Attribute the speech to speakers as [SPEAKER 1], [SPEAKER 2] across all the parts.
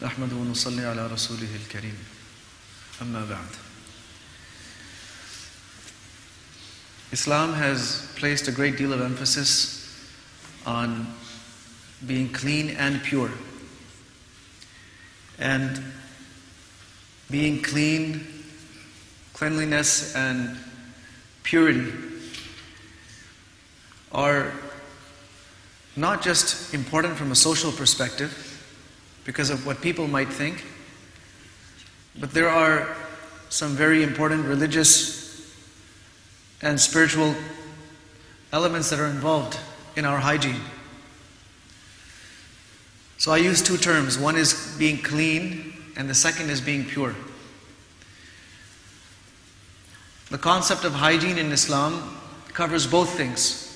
[SPEAKER 1] نحمده ونصلي على رسوله الكريم أما بعد. Islam has placed a great deal of emphasis on being clean and pure. And being clean, cleanliness and purity are not just important from a social perspective because of what people might think, but there are some very important religious and spiritual elements that are involved in our hygiene. So I use two terms. One is being clean and the second is being pure. The concept of hygiene in Islam covers both things.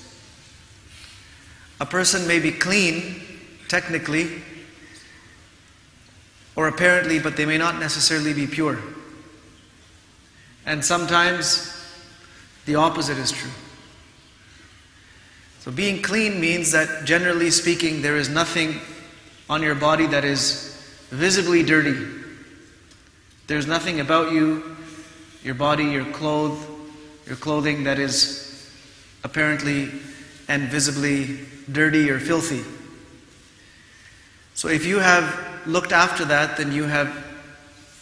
[SPEAKER 1] A person may be clean technically or apparently, but they may not necessarily be pure. And sometimes the opposite is true. So being clean means that generally speaking there is nothing on your body that is visibly dirty. There's nothing about you, your body, your clothing that is apparently and visibly dirty or filthy. So if you have looked after that, then you have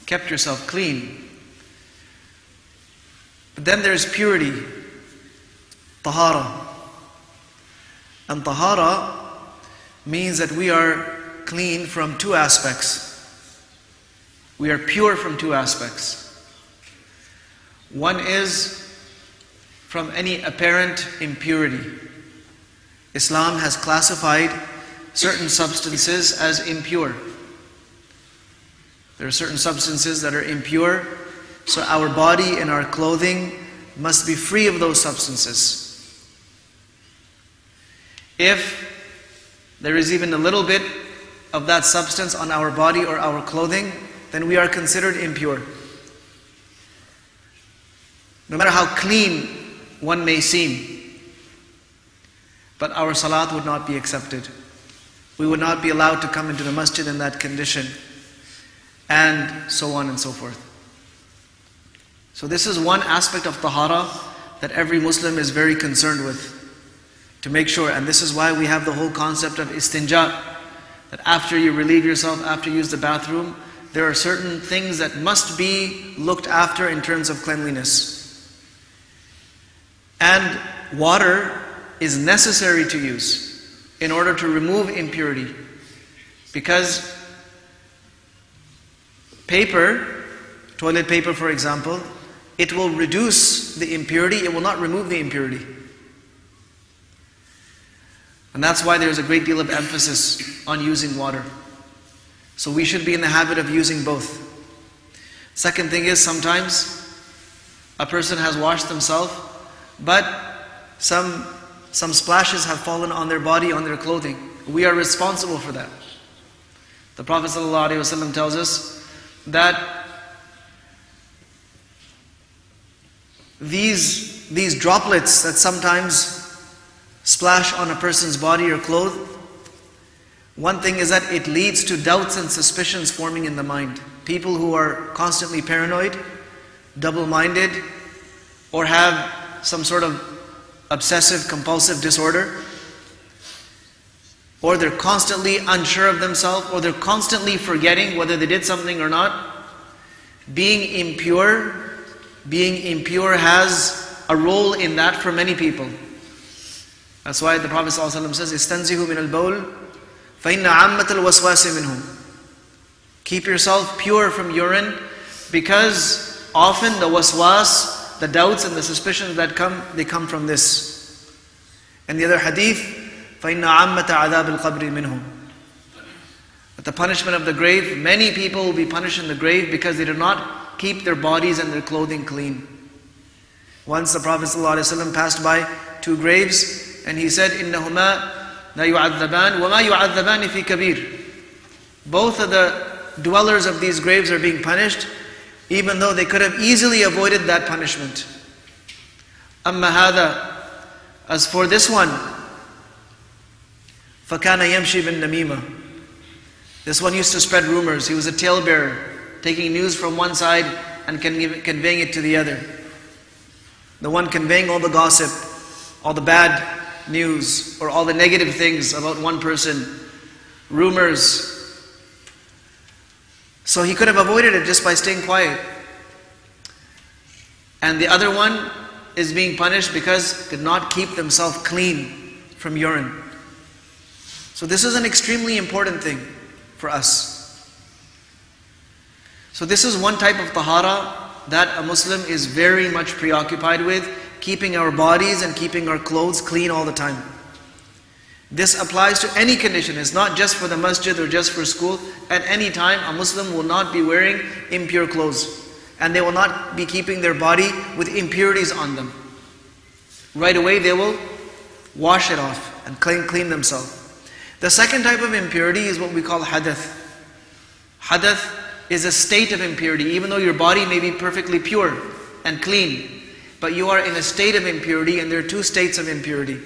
[SPEAKER 1] kept yourself clean. But then there's purity, tahara. And tahara means that we are clean from two aspects. We are pure from two aspects. One is from any apparent impurity. Islam has classified certain substances as impure. There are certain substances that are impure, so our body and our clothing must be free of those substances. If there is even a little bit of that substance on our body or our clothing, then we are considered impure. No matter how clean one may seem, but our salat would not be accepted. We would not be allowed to come into the masjid in that condition, and so on and so forth. So this is one aspect of tahara that every Muslim is very concerned with, to make sure. And this is why we have the whole concept of istinja, that after you relieve yourself, after you use the bathroom, there are certain things that must be looked after in terms of cleanliness. And water is necessary to use in order to remove impurity, because paper, toilet paper for example, it will reduce the impurity, it will not remove the impurity. And that's why there's a great deal of emphasis on using water. So we should be in the habit of using both. Second thing is, sometimes a person has washed themselves, but some splashes have fallen on their body, on their clothing. We are responsible for that. The Prophet ﷺ tells us that these droplets that sometimes splash on a person's body or clothes, one thing is that it leads to doubts and suspicions forming in the mind. People who are constantly paranoid, double-minded, or have some sort of obsessive compulsive disorder, or they're constantly unsure of themselves, or they're constantly forgetting whether they did something or not. Being impure has a role in that for many people. That's why the Prophet ﷺ says, "Istanzihu min al-bawl, fa inna ammat al-waswasi minhum." Keep yourself pure from urine, because often the waswas, the doubts and the suspicions that come, they come from this. And the other hadith, فَإِنَّ عَامَّةَ عَذَابِ الْقَبْرِ مِنْهُمْ. At the punishment of the grave, many people will be punished in the grave because they do not keep their bodies and their clothing clean. Once the Prophet ﷺ passed by two graves and he said, إِنَّهُمَا لَا يُعَذَّبَانِ وَمَا يُعَذَّبَانِ فِي كَبِيرٍ. Both of the dwellers of these graves are being punished, even though they could have easily avoided that punishment. أَمَّا هَذَا, as for this one, فَكَانَ يَمْشِي بِالنَّمِيمَةِ. This one used to spread rumors. He was a talebearer, taking news from one side and conveying it to the other. The one conveying all the gossip, all the bad news, or all the negative things about one person, rumors. So he could have avoided it just by staying quiet. And the other one is being punished because could not keep themselves clean from urine. So this is an extremely important thing for us. So this is one type of tahara that a Muslim is very much preoccupied with, keeping our bodies and keeping our clothes clean all the time. This applies to any condition. It's not just for the masjid or just for school. At any time, a Muslim will not be wearing impure clothes. And they will not be keeping their body with impurities on them. Right away, they will wash it off and clean themselves. The second type of impurity is what we call hadath. Hadath is a state of impurity, even though your body may be perfectly pure and clean. But you are in a state of impurity, and there are two states of impurity.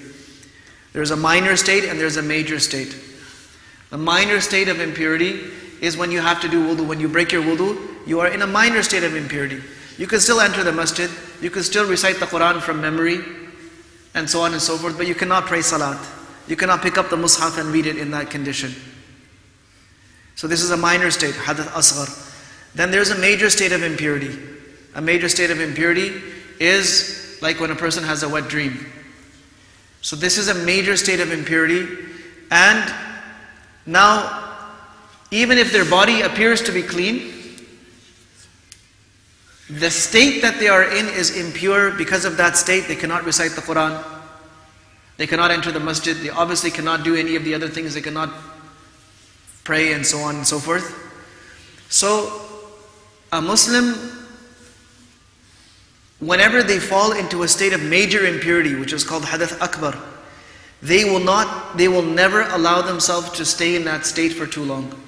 [SPEAKER 1] There's a minor state and there's a major state. The minor state of impurity is when you have to do wudu. When you break your wudu, you are in a minor state of impurity. You can still enter the masjid, you can still recite the Quran from memory, and so on and so forth, but you cannot pray salat. You cannot pick up the mushaf and read it in that condition. So this is a minor state, hadath asghar. Then there's a major state of impurity. A major state of impurity is like when a person has a wet dream. So this is a major state of impurity. And now, even if their body appears to be clean, the state that they are in is impure. Because of that state, they cannot recite the Quran. They cannot enter the masjid. They obviously cannot do any of the other things. They cannot pray and so on and so forth. So, a Muslim, whenever they fall into a state of major impurity, which is called hadath akbar, they will never allow themselves to stay in that state for too long.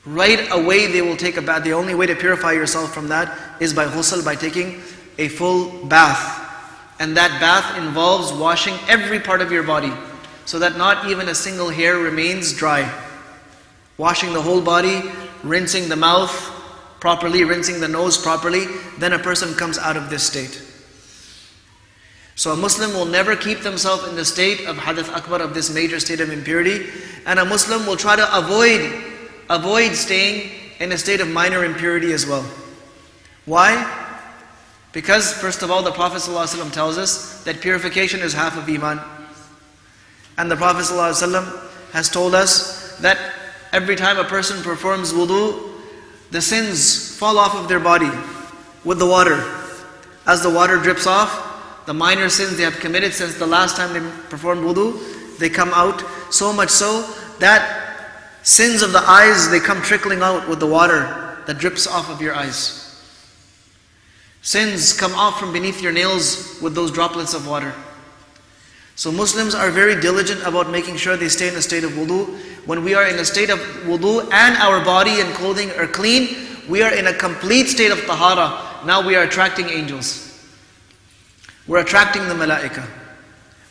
[SPEAKER 1] Right away they will take a bath. The only way to purify yourself from that is by ghusl, by taking a full bath. And that bath involves washing every part of your body, so that not even a single hair remains dry. Washing the whole body, rinsing the mouth properly, rinsing the nose properly, then a person comes out of this state. So a Muslim will never keep themselves in the state of hadath akbar, of this major state of impurity. And a Muslim will try to avoid staying in a state of minor impurity as well. Why? Because first of all, the Prophet ﷺ tells us that purification is half of iman. And the Prophet ﷺ has told us that every time a person performs wudu, the sins fall off of their body with the water. As the water drips off, the minor sins they have committed since the last time they performed wudu, they come out. So much so that sins of the eyes, they come trickling out with the water that drips off of your eyes. Sins come off from beneath your nails with those droplets of water. So Muslims are very diligent about making sure they stay in a state of wudu. When we are in a state of wudu and our body and clothing are clean, we are in a complete state of tahara. Now we are attracting angels. We're attracting the malaika.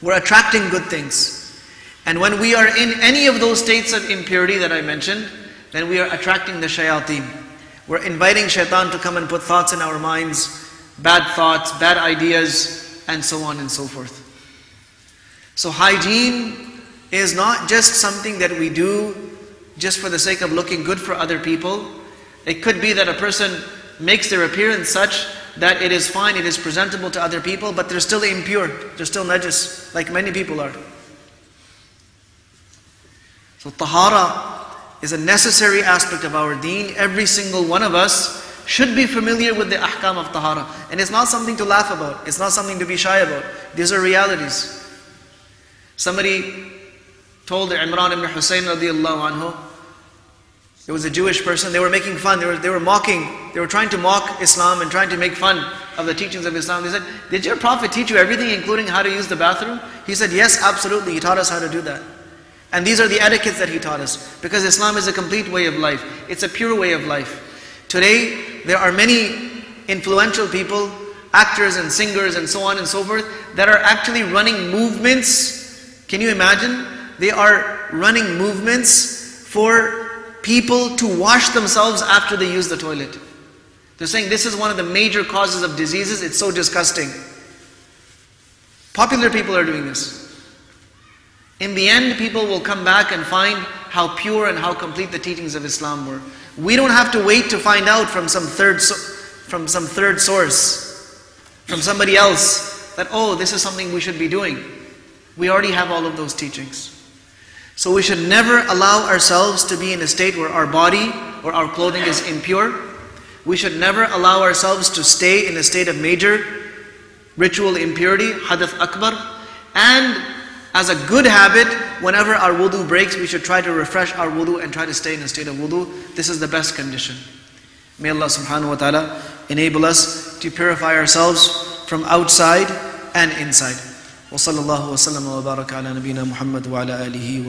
[SPEAKER 1] We're attracting good things. And when we are in any of those states of impurity that I mentioned, then we are attracting the shayateen. We're inviting shaitan to come and put thoughts in our minds, bad thoughts, bad ideas, and so on and so forth. So hygiene is not just something that we do just for the sake of looking good for other people. It could be that a person makes their appearance such that it is fine, it is presentable to other people, but they're still impure, they're still najis, like many people are. So tahara is a necessary aspect of our deen. Every single one of us should be familiar with the ahkam of tahara. And it's not something to laugh about, it's not something to be shy about. These are realities. Somebody told Imran ibn Hussein radiallahu anhu, it was a Jewish person, they were making fun, they were mocking, they were trying to mock Islam and trying to make fun of the teachings of Islam. They said, did your Prophet teach you everything including how to use the bathroom? He said, yes, absolutely, he taught us how to do that. And these are the etiquettes that he taught us, because Islam is a complete way of life. It's a pure way of life. Today, there are many influential people, actors and singers and so on and so forth, that are actually running movements. Can you imagine? They are running movements for people to wash themselves after they use the toilet. They're saying this is one of the major causes of diseases. It's so disgusting. Popular people are doing this. In the end, people will come back and find how pure and how complete the teachings of Islam were. We don't have to wait to find out from some third source, from somebody else, that, oh, this is something we should be doing. We already have all of those teachings. So we should never allow ourselves to be in a state where our body or our clothing is impure. We should never allow ourselves to stay in a state of major ritual impurity, hadath akbar. And as a good habit, whenever our wudu breaks, we should try to refresh our wudu and try to stay in a state of wudu. This is the best condition. May Allah subhanahu wa ta'ala enable us to purify ourselves from outside and inside. وصلى الله وسلم وبارك على نبينا محمد وعلى آله وأصحابه